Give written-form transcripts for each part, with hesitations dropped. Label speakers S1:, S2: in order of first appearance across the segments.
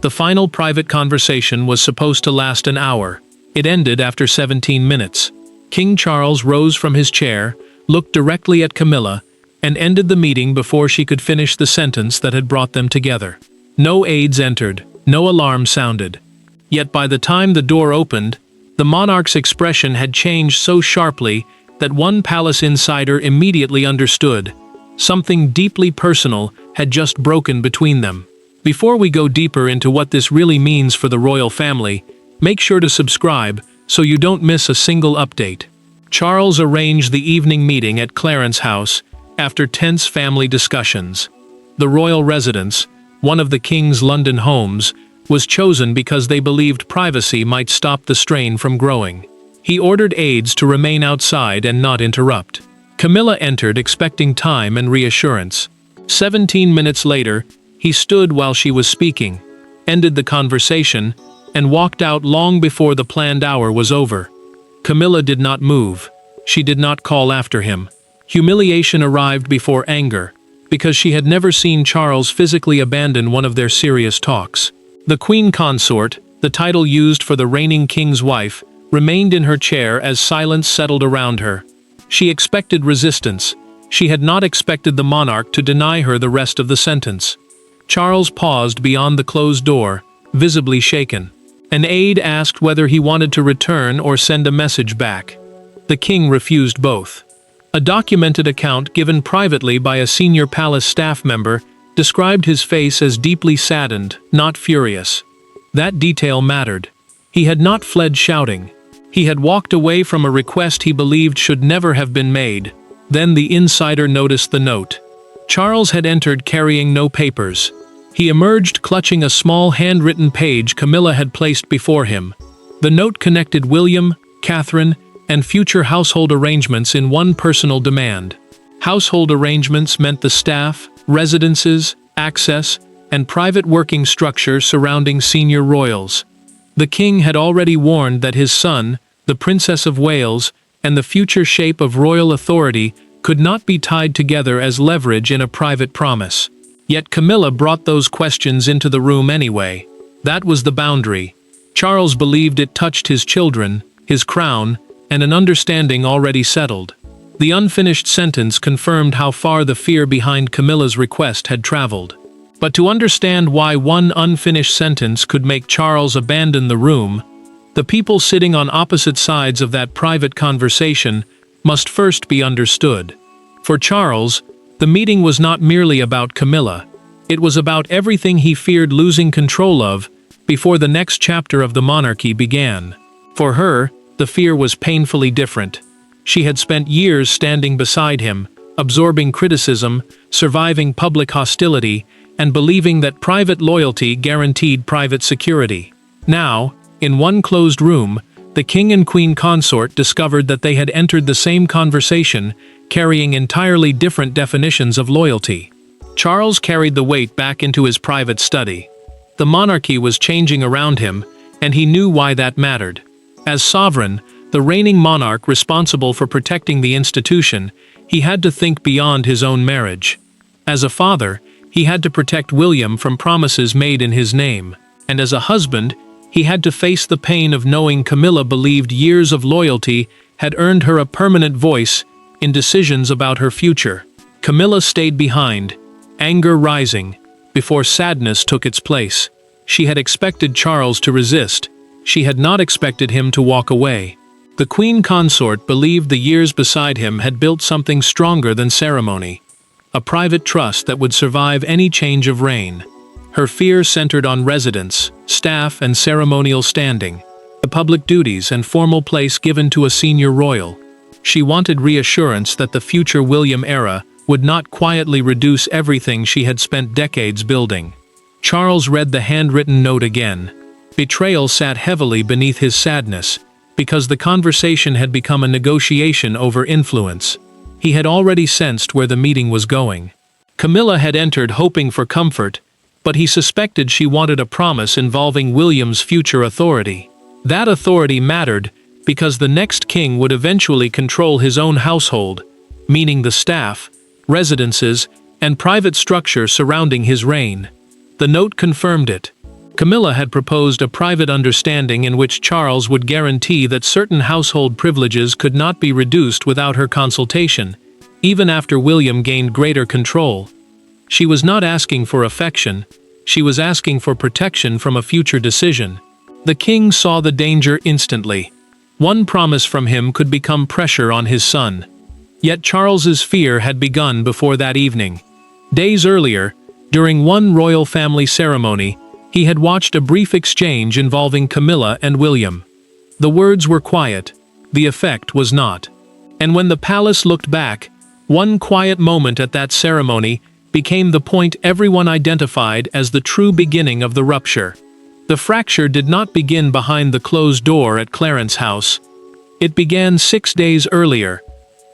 S1: The final private conversation was supposed to last an hour. It ended after 17 minutes. King Charles rose from his chair, looked directly at Camilla, and ended the meeting before she could finish the sentence that had brought them together. No aides entered, no alarm sounded. Yet by the time the door opened, the monarch's expression had changed so sharply that one palace insider immediately understood. Something deeply personal had just broken between them. Before we go deeper into what this really means for the royal family, make sure to subscribe so you don't miss a single update. Charles arranged the evening meeting at Clarence's house after tense family discussions. The royal residence, one of the king's London homes, was chosen because they believed privacy might stop the strain from growing. He ordered aides to remain outside and not interrupt. Camilla entered expecting time and reassurance. 17 minutes later, he stood while she was speaking, ended the conversation, and walked out long before the planned hour was over. Camilla did not move. She did not call after him. Humiliation arrived before anger, because she had never seen Charles physically abandon one of their serious talks. The queen consort, the title used for the reigning king's wife, remained in her chair as silence settled around her. She expected resistance. She had not expected the monarch to deny her the rest of the sentence. Charles paused beyond the closed door, visibly shaken. An aide asked whether he wanted to return or send a message back. The king refused both. A documented account given privately by a senior palace staff member described his face as deeply saddened, not furious. That detail mattered. He had not fled shouting. He had walked away from a request he believed should never have been made. Then the insider noticed the note. Charles had entered carrying no papers. He emerged clutching a small handwritten page Camilla had placed before him. The note connected William, Catherine, and future household arrangements in one personal demand. Household arrangements meant the staff, residences, access, and private working structure surrounding senior royals. The king had already warned that his son, the Princess of Wales, and the future shape of royal authority could not be tied together as leverage in a private promise. Yet Camilla brought those questions into the room anyway. That was the boundary. Charles believed it touched his children, his crown, and an understanding already settled. The unfinished sentence confirmed how far the fear behind Camilla's request had traveled. But to understand why one unfinished sentence could make Charles abandon the room, the people sitting on opposite sides of that private conversation must first be understood. For Charles, the meeting was not merely about Camilla. It was about everything he feared losing control of before the next chapter of the monarchy began. For her, the fear was painfully different. She had spent years standing beside him, absorbing criticism, surviving public hostility, and believing that private loyalty guaranteed private security. Now, in one closed room, the king and queen consort discovered that they had entered the same conversation, carrying entirely different definitions of loyalty. Charles carried the weight back into his private study. The monarchy was changing around him, and he knew why that mattered. As sovereign, the reigning monarch responsible for protecting the institution, he had to think beyond his own marriage. As a father, he had to protect William from promises made in his name. And as a husband, he had to face the pain of knowing Camilla believed years of loyalty had earned her a permanent voice in decisions about her future. Camilla stayed behind, anger rising, before sadness took its place. She had expected Charles to resist. She had not expected him to walk away. The queen consort believed the years beside him had built something stronger than ceremony, a private trust that would survive any change of reign. Her fear centered on residence, staff, and ceremonial standing, the public duties and formal place given to a senior royal. She wanted reassurance that the future William era would not quietly reduce everything she had spent decades building. Charles read the handwritten note again. Betrayal sat heavily beneath his sadness, because the conversation had become a negotiation over influence. He had already sensed where the meeting was going. Camilla had entered hoping for comfort, but he suspected she wanted a promise involving William's future authority. That authority mattered because the next king would eventually control his own household, meaning the staff, residences, and private structure surrounding his reign. The note confirmed it. Camilla had proposed a private understanding in which Charles would guarantee that certain household privileges could not be reduced without her consultation, even after William gained greater control. She was not asking for affection, she was asking for protection from a future decision. The king saw the danger instantly. One promise from him could become pressure on his son. Yet Charles's fear had begun before that evening. Days earlier, during one royal family ceremony, he had watched a brief exchange involving Camilla and William. The words were quiet, the effect was not. And when the palace looked back, one quiet moment at that ceremony became the point everyone identified as the true beginning of the rupture. The fracture did not begin behind the closed door at Clarence House. It began 6 days earlier,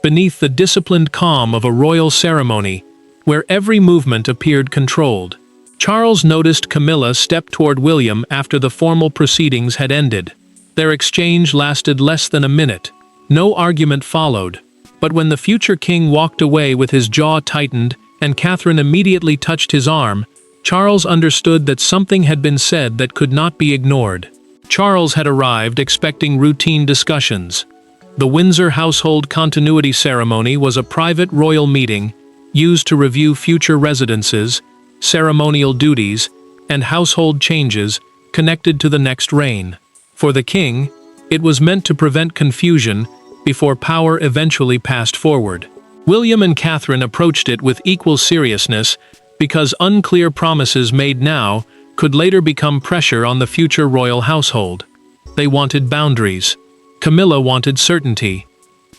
S1: beneath the disciplined calm of a royal ceremony, where every movement appeared controlled. Charles noticed Camilla step toward William after the formal proceedings had ended. Their exchange lasted less than a minute. No argument followed, but when the future king walked away with his jaw tightened and Catherine immediately touched his arm, Charles understood that something had been said that could not be ignored. Charles had arrived expecting routine discussions. The Windsor household continuity ceremony was a private royal meeting used to review future residences, ceremonial duties, and household changes connected to the next reign. For the king, it was meant to prevent confusion before power eventually passed forward. William and Catherine approached it with equal seriousness because unclear promises made now could later become pressure on the future royal household. They wanted boundaries. Camilla wanted certainty.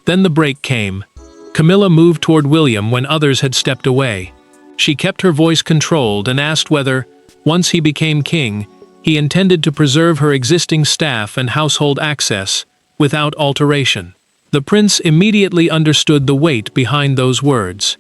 S1: Then the break came. Camilla moved toward William when others had stepped away. She kept her voice controlled and asked whether, once he became king, he intended to preserve her existing staff and household access, without alteration. The prince immediately understood the weight behind those words.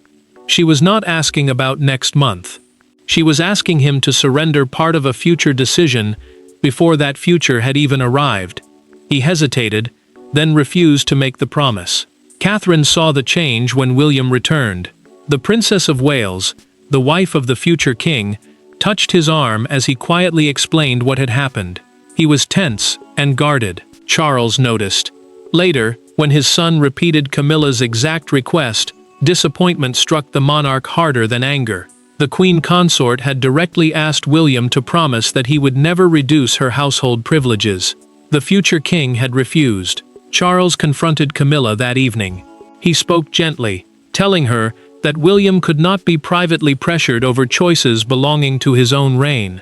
S1: She was not asking about next month. She was asking him to surrender part of a future decision before that future had even arrived. He hesitated, then refused to make the promise. Catherine saw the change when William returned. The Princess of Wales, the wife of the future king, touched his arm as he quietly explained what had happened. He was tense and guarded. Charles noticed. Later, when his son repeated Camilla's exact request, disappointment struck the monarch harder than anger. The queen consort had directly asked William to promise that he would never reduce her household privileges. The future king had refused. Charles confronted Camilla that evening. He spoke gently, telling her that William could not be privately pressured over choices belonging to his own reign.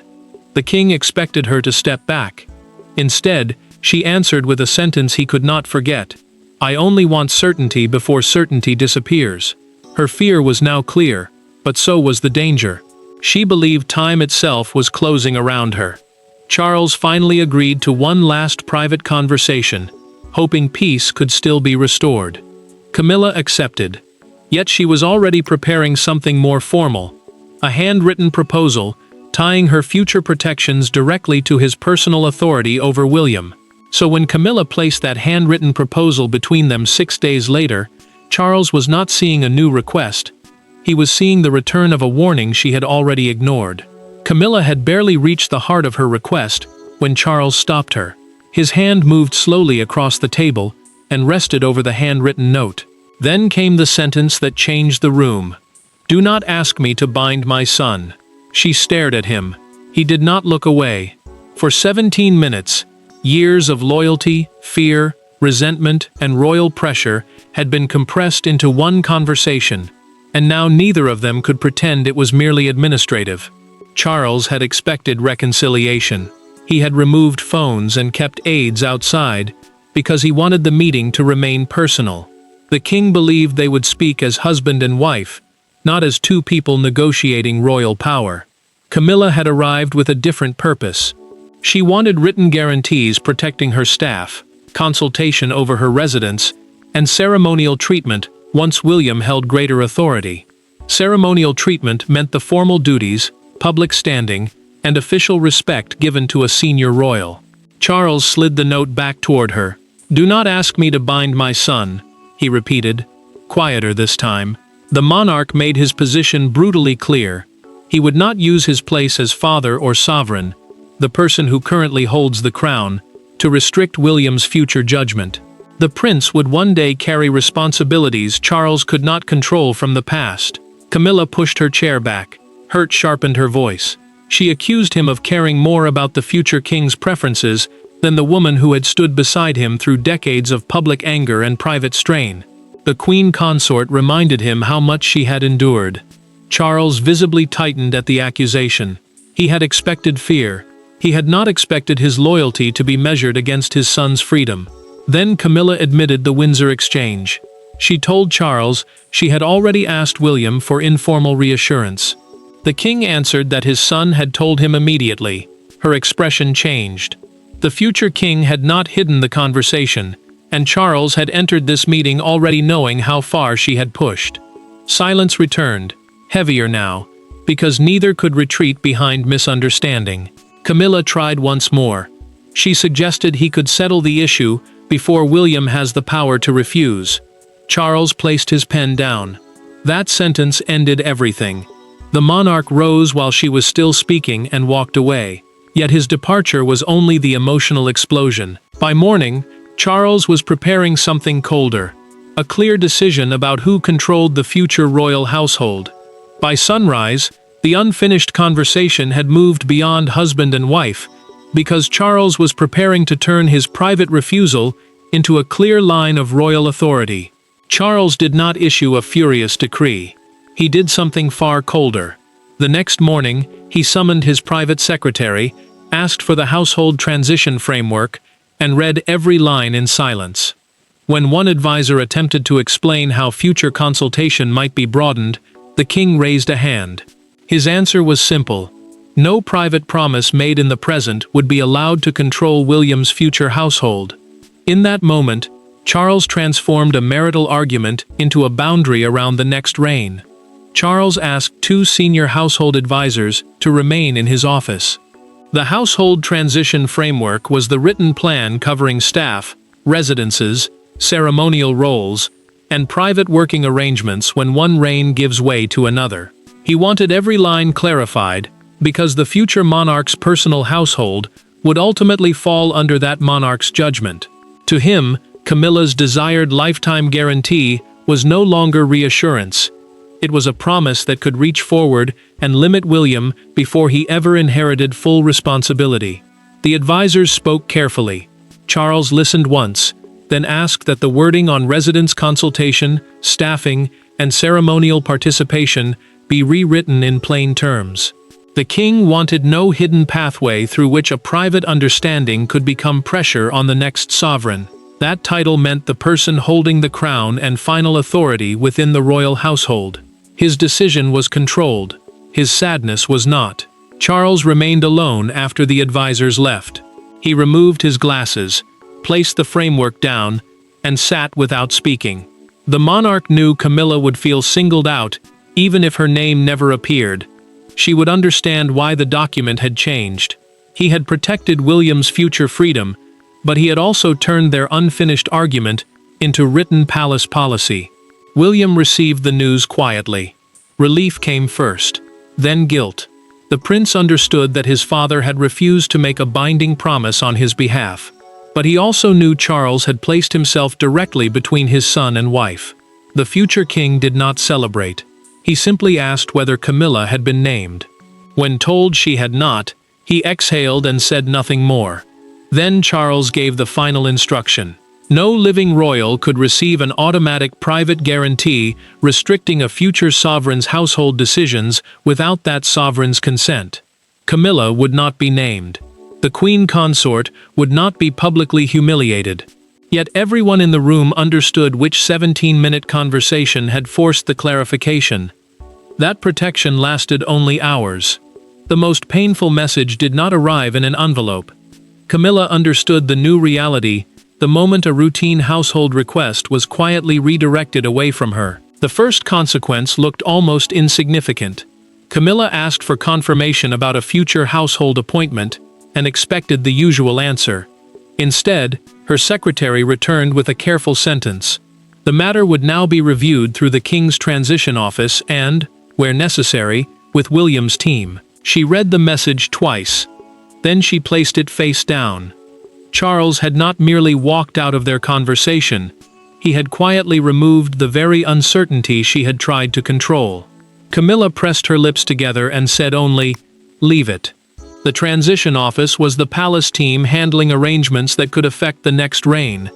S1: The king expected her to step back. Instead, she answered with a sentence he could not forget. "I only want certainty before certainty disappears." Her fear was now clear, but so was the danger. She believed time itself was closing around her. Charles finally agreed to one last private conversation, hoping peace could still be restored. Camilla accepted. Yet she was already preparing something more formal, a handwritten proposal tying her future protections directly to his personal authority over William. So when Camilla placed that handwritten proposal between them 6 days later, Charles was not seeing a new request. He was seeing the return of a warning she had already ignored. Camilla had barely reached the heart of her request when Charles stopped her. His hand moved slowly across the table and rested over the handwritten note. Then came the sentence that changed the room. "Do not ask me to bind my son." She stared at him. He did not look away. For 17 minutes, years of loyalty, fear, resentment, and royal pressure had been compressed into one conversation, and now neither of them could pretend it was merely administrative. Charles had expected reconciliation. He had removed phones and kept aides outside because he wanted the meeting to remain personal. The king believed they would speak as husband and wife, not as two people negotiating royal power. Camilla had arrived with a different purpose. She wanted written guarantees protecting her staff, consultation over her residence, and ceremonial treatment once William held greater authority. Ceremonial treatment meant the formal duties, public standing, and official respect given to a senior royal. Charles slid the note back toward her. "Do not ask me to bind my son," he repeated, quieter this time. The monarch made his position brutally clear. He would not use his place as father or sovereign. the person who currently holds the crown, to restrict William's future judgment. The prince would one day carry responsibilities Charles could not control from the past. Camilla pushed her chair back. Hurt sharpened her voice. She accused him of caring more about the future king's preferences than the woman who had stood beside him through decades of public anger and private strain. The queen consort reminded him how much she had endured. Charles visibly tightened at the accusation. He had expected fear. He had not expected his loyalty to be measured against his son's freedom. Then Camilla admitted the Windsor exchange. She told Charles she had already asked William for informal reassurance. The king answered that his son had told him immediately. Her expression changed. The future king had not hidden the conversation, and Charles had entered this meeting already knowing how far she had pushed. Silence returned, heavier now, because neither could retreat behind misunderstanding. Camilla tried once more. She suggested he could settle the issue before William has the power to refuse. Charles placed his pen down. That sentence ended everything. The monarch rose while she was still speaking and walked away. Yet his departure was only the emotional explosion. By morning, Charles was preparing something colder. A clear decision about who controlled the future royal household. By sunrise, the unfinished conversation had moved beyond husband and wife, because Charles was preparing to turn his private refusal into a clear line of royal authority. Charles did not issue a furious decree. He did something far colder. The next morning, he summoned his private secretary, asked for the household transition framework, and read every line in silence. When one advisor attempted to explain how future consultation might be broadened, the king raised a hand. His answer was simple. No private promise made in the present would be allowed to control William's future household. In that moment, Charles transformed a marital argument into a boundary around the next reign. Charles asked 2 senior household advisors to remain in his office. The Household Transition Framework was the written plan covering staff, residences, ceremonial roles, and private working arrangements when one reign gives way to another. He wanted every line clarified, because the future monarch's personal household would ultimately fall under that monarch's judgment. To him, Camilla's desired lifetime guarantee was no longer reassurance. It was a promise that could reach forward and limit William before he ever inherited full responsibility. The advisors spoke carefully. Charles listened once, then asked that the wording on residence consultation, staffing, and ceremonial participation be rewritten in plain terms. The king wanted no hidden pathway through which a private understanding could become pressure on the next sovereign. That title meant the person holding the crown and final authority within the royal household. His decision was controlled. His sadness was not. Charles remained alone after the advisors left. He removed his glasses, placed the framework down, and sat without speaking. The monarch knew Camilla would feel singled out, even if her name never appeared. She would understand why the document had changed. He had protected William's future freedom, but he had also turned their unfinished argument into written palace policy. William received the news quietly. Relief came first, then guilt. The prince understood that his father had refused to make a binding promise on his behalf. But he also knew Charles had placed himself directly between his son and wife. The future king did not celebrate. He simply asked whether Camilla had been named. When told she had not, he exhaled and said nothing more. Then Charles gave the final instruction. No living royal could receive an automatic private guarantee restricting a future sovereign's household decisions without that sovereign's consent. Camilla would not be named. The queen consort would not be publicly humiliated. Yet everyone in the room understood which 17-minute conversation had forced the clarification. That protection lasted only hours. The most painful message did not arrive in an envelope. Camilla understood the new reality the moment a routine household request was quietly redirected away from her. The first consequence looked almost insignificant. Camilla asked for confirmation about a future household appointment and expected the usual answer. Instead, her secretary returned with a careful sentence. The matter would now be reviewed through the king's transition office and, where necessary, with William's team. She read the message twice. Then she placed it face down. Charles had not merely walked out of their conversation, he had quietly removed the very uncertainty she had tried to control. Camilla pressed her lips together and said only, "Leave it." The transition office was the palace team handling arrangements that could affect the next reign,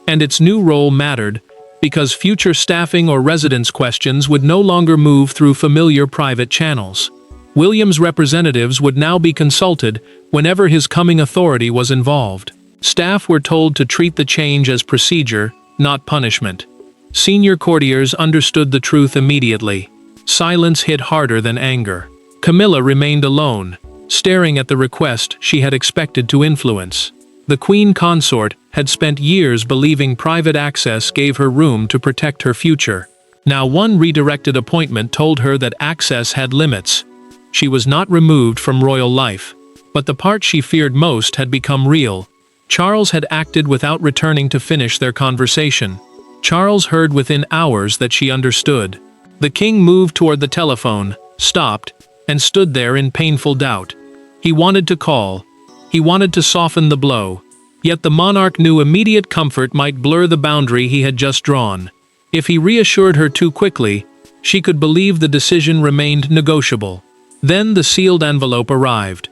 S1: and its new role mattered, because future staffing or residence questions would no longer move through familiar private channels. William's representatives would now be consulted whenever his coming authority was involved. Staff were told to treat the change as procedure, not punishment. Senior courtiers understood the truth immediately. Silence hit harder than anger. Camilla remained alone, staring at the request she had expected to influence. The queen consort had spent years believing private access gave her room to protect her future. Now one redirected appointment told her that access had limits. She was not removed from royal life, but the part she feared most had become real. Charles had acted without returning to finish their conversation. Charles heard within hours that she understood. The king moved toward the telephone, stopped, and stood there in painful doubt. He wanted to call. He wanted to soften the blow. Yet the monarch knew immediate comfort might blur the boundary he had just drawn. If he reassured her too quickly, she could believe the decision remained negotiable. Then the sealed envelope arrived.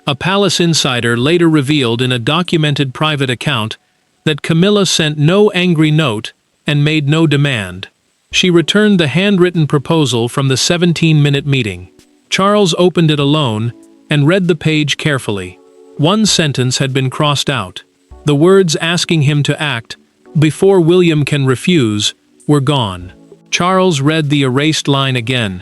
S1: A palace insider later revealed in a documented private account that Camilla sent no angry note and made no demand. She returned the handwritten proposal from the 17-minute meeting. Charles opened it alone and read the page carefully. One sentence had been crossed out. The words asking him to act, "before William can refuse," were gone. Charles read the erased line again.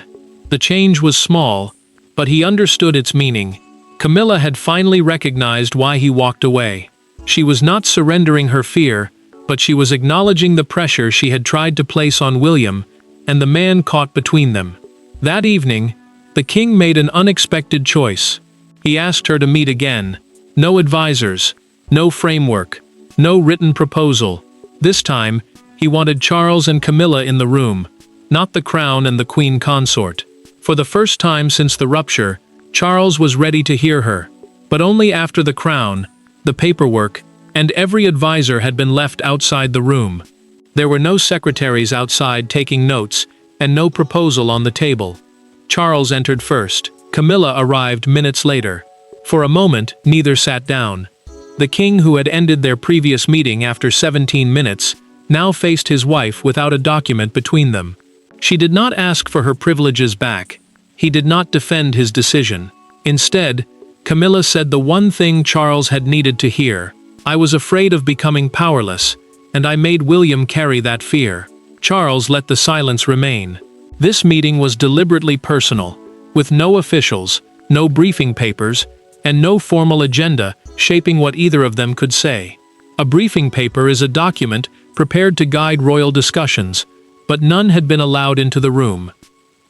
S1: The change was small, but he understood its meaning. Camilla had finally recognized why he walked away. She was not surrendering her fear, but she was acknowledging the pressure she had tried to place on William, and the man caught between them. That evening, the king made an unexpected choice. He asked her to meet again. No advisors, no framework, no written proposal. This time, he wanted Charles and Camilla in the room, not the crown and the queen consort. For the first time since the rupture, Charles was ready to hear her, but only after the crown, the paperwork, and every advisor had been left outside the room. There were no secretaries outside taking notes, and no proposal on the table. Charles entered first. Camilla arrived minutes later. For a moment, neither sat down. The king, who had ended their previous meeting after 17 minutes, now faced his wife without a document between them. She did not ask for her privileges back. He did not defend his decision. Instead, Camilla said the one thing Charles had needed to hear. "I was afraid of becoming powerless, and I made William carry that fear." Charles let the silence remain. This meeting was deliberately personal, with no officials, no briefing papers, and no formal agenda shaping what either of them could say. A briefing paper is a document prepared to guide royal discussions, but none had been allowed into the room.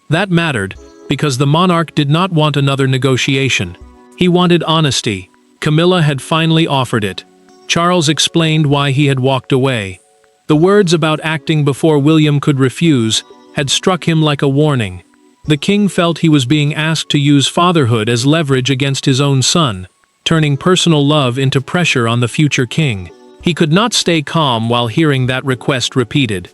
S1: That mattered, because the monarch did not want another negotiation. He wanted honesty. Camilla had finally offered it. Charles explained why he had walked away. The words about acting before William could refuse had struck him like a warning. The king felt he was being asked to use fatherhood as leverage against his own son, turning personal love into pressure on the future king. He could not stay calm while hearing that request repeated.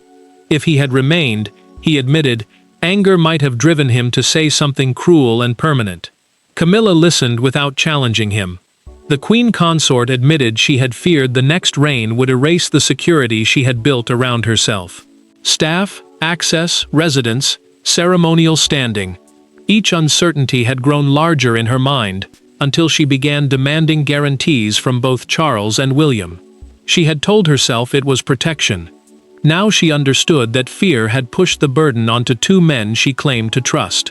S1: If he had remained, he admitted, anger might have driven him to say something cruel and permanent. Camilla listened without challenging him. The queen consort admitted she had feared the next reign would erase the security she had built around herself. Staff, access, residence, ceremonial standing. Each uncertainty had grown larger in her mind, until she began demanding guarantees from both Charles and William. She had told herself it was protection. Now she understood that fear had pushed the burden onto two men she claimed to trust.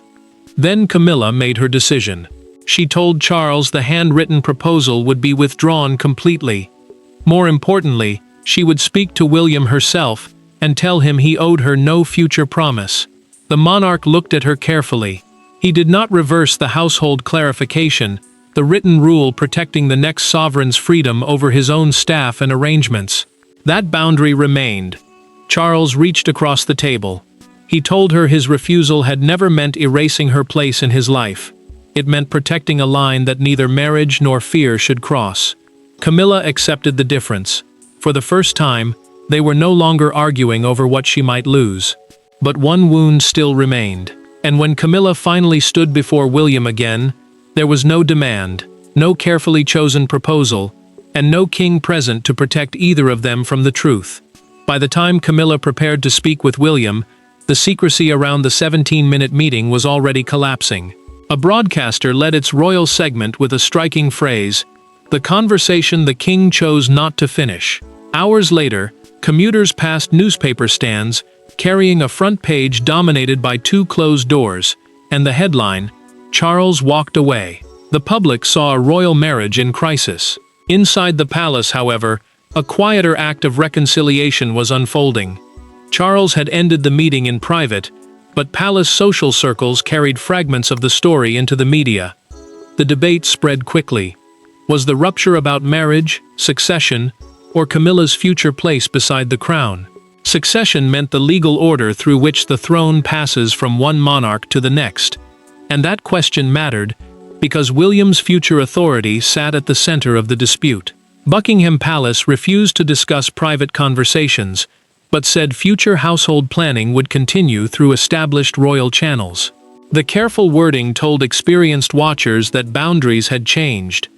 S1: Then Camilla made her decision. She told Charles the handwritten proposal would be withdrawn completely. More importantly, she would speak to William herself and tell him he owed her no future promise. The monarch looked at her carefully. He did not reverse the household clarification, the written rule protecting the next sovereign's freedom over his own staff and arrangements. That boundary remained. Charles reached across the table. He told her his refusal had never meant erasing her place in his life. It meant protecting a line that neither marriage nor fear should cross. Camilla accepted the difference. For the first time, they were no longer arguing over what she might lose. But one wound still remained. And when Camilla finally stood before William again, there was no demand, no carefully chosen proposal, and no king present to protect either of them from the truth. By the time Camilla prepared to speak with William, the secrecy around the 17-minute meeting was already collapsing. A broadcaster led its royal segment with a striking phrase, "The conversation the king chose not to finish." Hours later, commuters passed newspaper stands, carrying a front page dominated by two closed doors, and the headline, "Charles walked away." The public saw a royal marriage in crisis. Inside the palace, however, a quieter act of reconciliation was unfolding. Charles had ended the meeting in private, but palace social circles carried fragments of the story into the media. The debate spread quickly. Was the rupture about marriage, succession, or Camilla's future place beside the crown? Succession meant the legal order through which the throne passes from one monarch to the next. And that question mattered, because William's future authority sat at the center of the dispute. Buckingham Palace refused to discuss private conversations, but said future household planning would continue through established royal channels. The careful wording told experienced watchers that boundaries had changed.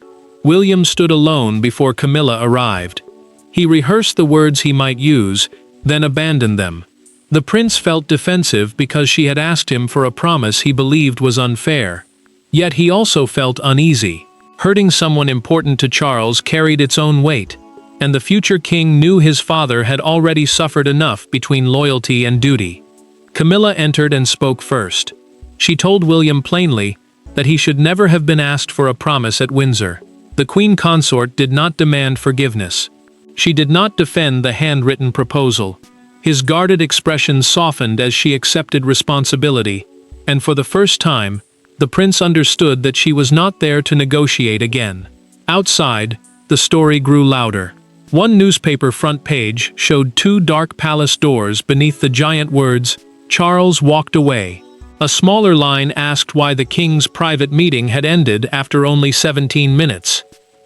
S1: William stood alone before Camilla arrived. He rehearsed the words he might use, then abandoned them. The prince felt defensive because she had asked him for a promise he believed was unfair. Yet he also felt uneasy. Hurting someone important to Charles carried its own weight, and the future king knew his father had already suffered enough between loyalty and duty. Camilla entered and spoke first. She told William plainly that he should never have been asked for a promise at Windsor. The queen consort did not demand forgiveness. She did not defend the handwritten proposal. His guarded expression softened as she accepted responsibility, and for the first time, the prince understood that she was not there to negotiate again. Outside, the story grew louder. One newspaper front page showed two dark palace doors beneath the giant words, "Charles walked away." A smaller line asked why the king's private meeting had ended after only 17 minutes.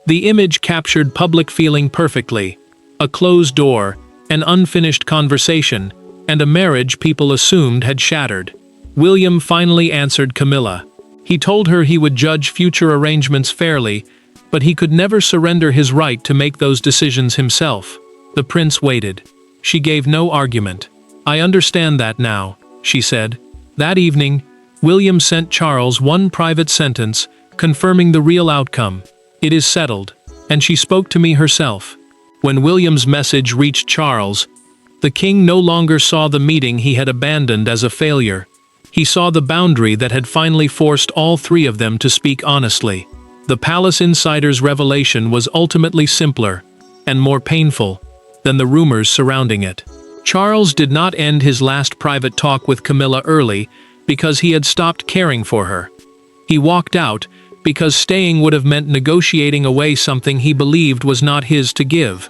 S1: The image captured public feeling perfectly. A closed door, an unfinished conversation, and a marriage people assumed had shattered. William finally answered Camilla. He told her he would judge future arrangements fairly, but he could never surrender his right to make those decisions himself. The prince waited. She gave no argument. "I understand that now," she said. That evening, William sent Charles one private sentence, confirming the real outcome. "It is settled," and she spoke to me herself. When William's message reached Charles, the king no longer saw the meeting he had abandoned as a failure. He saw the boundary that had finally forced all three of them to speak honestly. The palace insider's revelation was ultimately simpler, and more painful, than the rumors surrounding it. Charles did not end his last private talk with Camilla early because he had stopped caring for her. He walked out because staying would have meant negotiating away something he believed was not his to give.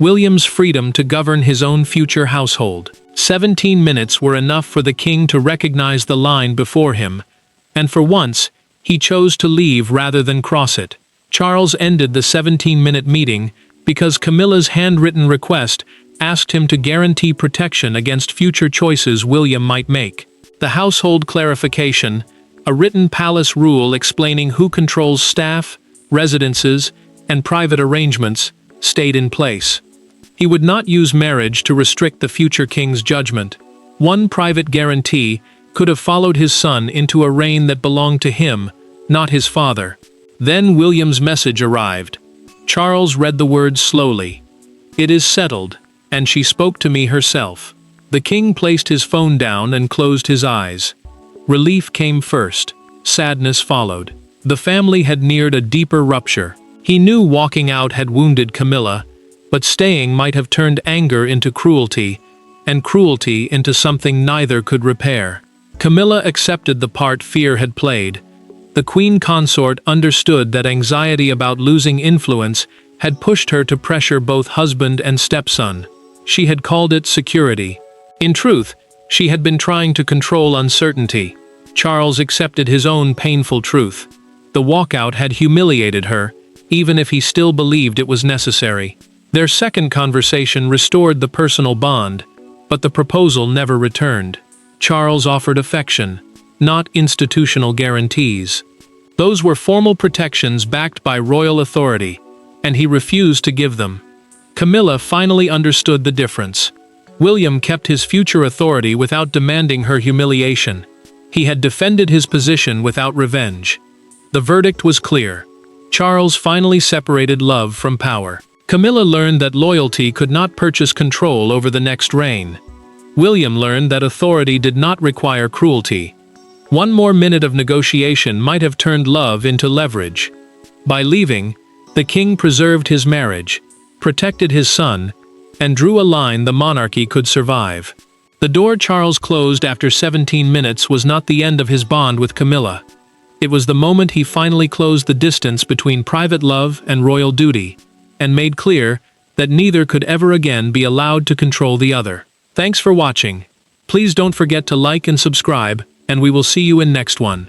S1: William's freedom to govern his own future household. 17 minutes were enough for the king to recognize the line before him, and for once, he chose to leave rather than cross it. Charles ended the 17-minute meeting because Camilla's handwritten request asked him to guarantee protection against future choices William might make. The household clarification, a written palace rule explaining who controls staff, residences, and private arrangements, stayed in place. He would not use marriage to restrict the future king's judgment. One private guarantee could have followed his son into a reign that belonged to him, not his father. Then William's message arrived. Charles read the words slowly. "It is settled," and she spoke to me herself. The king placed his phone down and closed his eyes. Relief came first. Sadness followed. The family had neared a deeper rupture. He knew walking out had wounded Camilla, but staying might have turned anger into cruelty, and cruelty into something neither could repair. Camilla accepted the part fear had played. The queen consort understood that anxiety about losing influence had pushed her to pressure both husband and stepson. She had called it security. In truth, she had been trying to control uncertainty. Charles accepted his own painful truth. The walkout had humiliated her, even if he still believed it was necessary. Their second conversation restored the personal bond, but the proposal never returned. Charles offered affection, not institutional guarantees. Those were formal protections backed by royal authority, and he refused to give them. Camilla finally understood the difference. William kept his future authority without demanding her humiliation. He had defended his position without revenge. The verdict was clear. Charles finally separated love from power. Camilla learned that loyalty could not purchase control over the next reign. William learned that authority did not require cruelty. One more minute of negotiation might have turned love into leverage. By leaving, the king preserved his marriage, protected his son, and drew a line the monarchy could survive. The door Charles closed after 17 minutes was not the end of his bond with Camilla. It was the moment he finally closed the distance between private love and royal duty, and made clear that neither could ever again be allowed to control the other. Thanks for watching. Please don't forget to like and subscribe, and we will see you in next one.